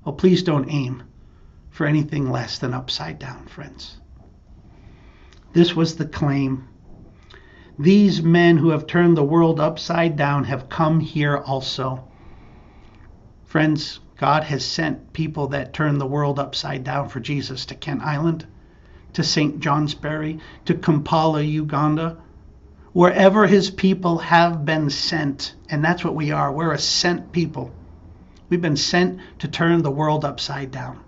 Oh, please don't aim for anything less than upside down, friends. This was the claim. These men who have turned the world upside down have come here also. Friends, God has sent people that turn the world upside down for Jesus to Kent Island, to St. Johnsbury, to Kampala, Uganda, wherever his people have been sent. And that's what we are. We're a sent people. We've been sent to turn the world upside down.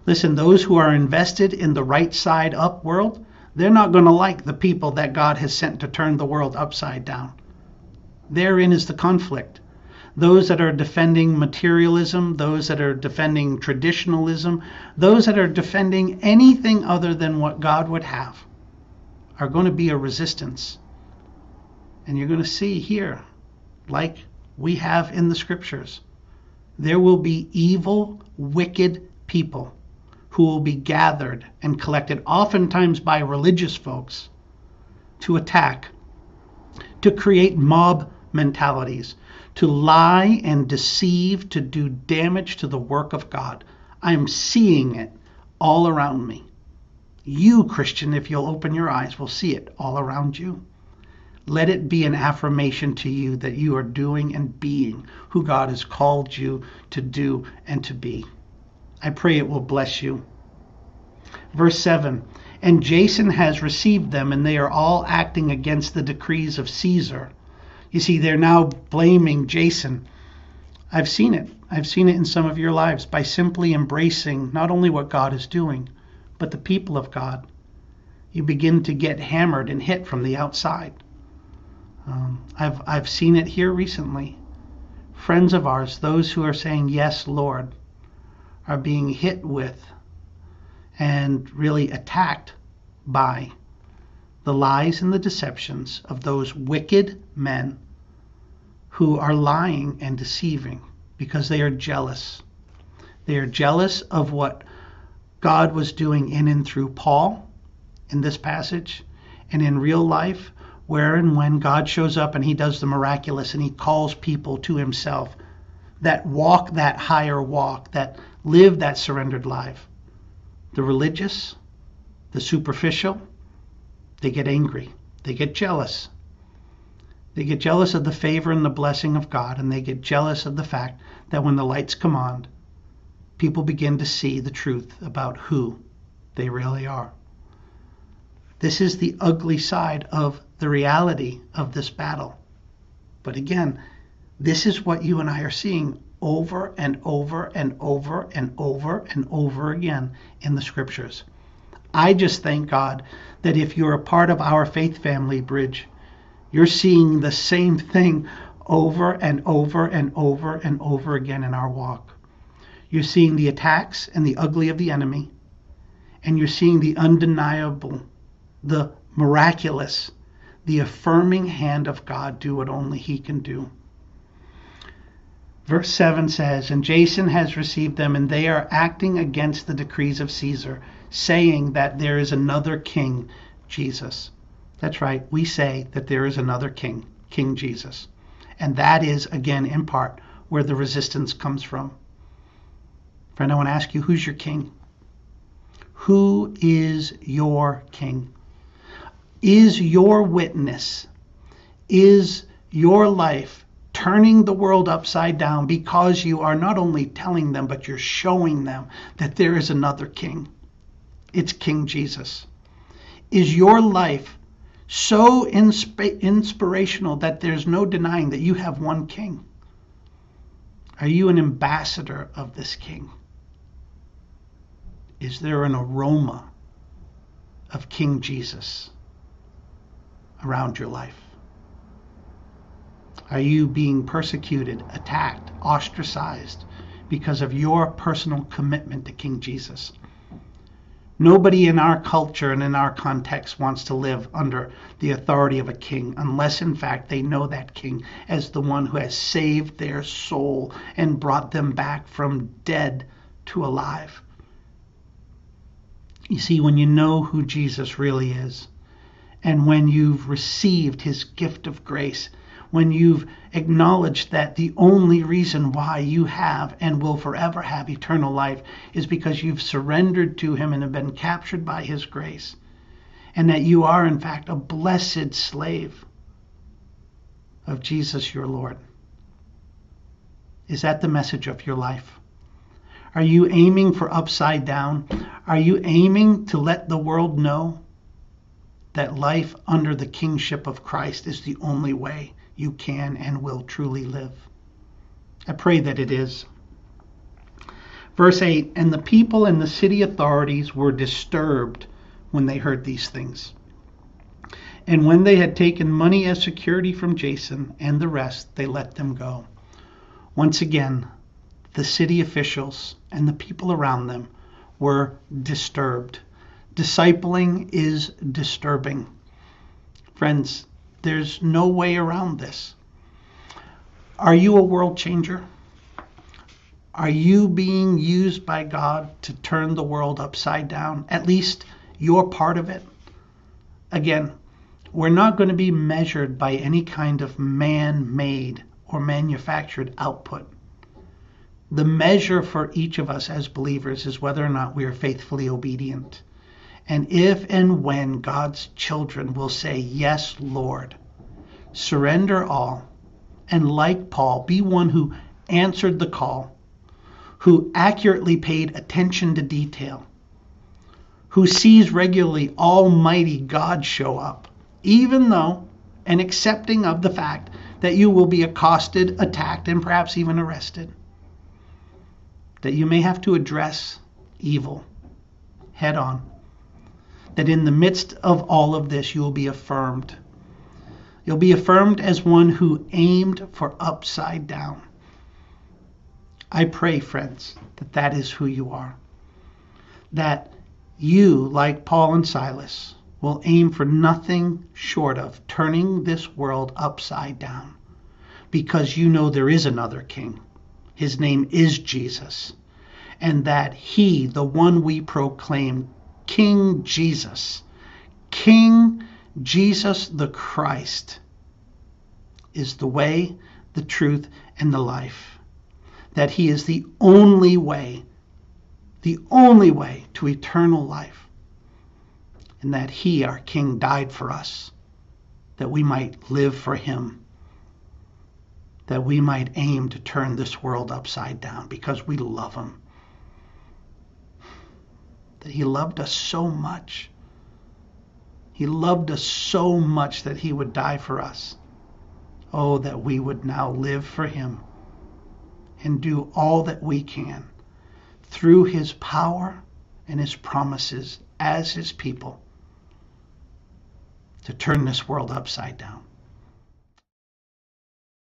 Listen, those who are invested in the right side up world, they're not going to like the people that God has sent to turn the world upside down. Therein is the conflict. Those that are defending materialism, those that are defending traditionalism, those that are defending anything other than what God would have, are going to be a resistance. And you're going to see here, like we have in the scriptures, there will be evil, wicked people who will be gathered and collected, oftentimes by religious folks, to attack, to create mob mentalities, to lie and deceive, to do damage to the work of God. I'm seeing it all around me. You, Christian, if you'll open your eyes, will see it all around you. Let it be an affirmation to you that you are doing and being who God has called you to do and to be. I pray it will bless you. Verse 7, and Jason has received them, and they are all acting against the decrees of Caesar. You see, they're now blaming Jason. I've seen it. I've seen it in some of your lives by simply embracing not only what God is doing, but the people of God. You begin to get hammered and hit from the outside. I've seen it here recently. Friends of ours, those who are saying, yes, Lord, are being hit with and really attacked by the lies and the deceptions of those wicked men who are lying and deceiving because they are jealous. They are jealous of what God was doing in and through Paul in this passage, and in real life, where and when God shows up and he does the miraculous and he calls people to himself that walk that higher walk, that live that surrendered life. The religious, the superficial, they get angry. They get jealous. They get jealous of the favor and the blessing of God, and they get jealous of the fact that when the lights come on, people begin to see the truth about who they really are. This is the ugly side of the reality of this battle. But again, this is what you and I are seeing over and over and over and over and over again in the scriptures. I just thank God that if you're a part of our faith family, Bridge, you're seeing the same thing over and over and over and over again in our walk. You're seeing the attacks and the ugly of the enemy, and you're seeing the undeniable, the miraculous, the affirming hand of God do what only he can do. Verse 7 says, and Jason has received them, and they are acting against the decrees of Caesar, saying that there is another king, Jesus. That's right, we say that there is another king, King Jesus. And that is, again, in part, where the resistance comes from. Friend, I want to ask you, who's your king? Who is your king? Is your witness, is your life turning the world upside down because you are not only telling them, but you're showing them that there is another king? It's King Jesus. Is your life so inspirational that there's no denying that you have one king? Are you an ambassador of this king? Is there an aroma of King Jesus around your life? Are you being persecuted, attacked, ostracized because of your personal commitment to King Jesus? Nobody in our culture and in our context wants to live under the authority of a king unless, in fact, they know that king as the one who has saved their soul and brought them back from dead to alive. You see, when you know who Jesus really is, And when you've received his gift of grace, when you've acknowledged that the only reason why you have and will forever have eternal life is because you've surrendered to him and have been captured by his grace, and that you are in fact a blessed slave of Jesus your Lord. Is that the message of your life? Are you aiming for upside down? Are you aiming to let the world know that life under the kingship of Christ is the only way you can and will truly live? I pray that it is. Verse 8, and the people and the city authorities were disturbed when they heard these things. And when they had taken money as security from Jason and the rest, they let them go. Once again, the city officials and the people around them were disturbed. Discipling is disturbing. Friends, there's no way around this. Are you a world changer? Are you being used by God to turn the world upside down? At least you're part of it. Again, we're not going to be measured by any kind of man-made or manufactured output. The measure for each of us as believers is whether or not we are faithfully obedient. And if and when God's children will say, yes, Lord, surrender all, and like Paul, be one who answered the call, who accurately paid attention to detail, who sees regularly Almighty God show up, even though, and accepting of the fact that you will be accosted, attacked, and perhaps even arrested, that you may have to address evil head on, that in the midst of all of this, you will be affirmed. You'll be affirmed as one who aimed for upside down. I pray, friends, that that is who you are. That you, like Paul and Silas, will aim for nothing short of turning this world upside down, because you know there is another king. His name is Jesus, and that he, the one we proclaim, King Jesus the Christ, is the way, the truth, and the life. That he is the only way to eternal life. And that he, our King, died for us, that we might live for him, that we might aim to turn this world upside down because we love him. That he loved us so much. He loved us so much that he would die for us. Oh, that we would now live for him and do all that we can through his power and his promises as his people to turn this world upside down.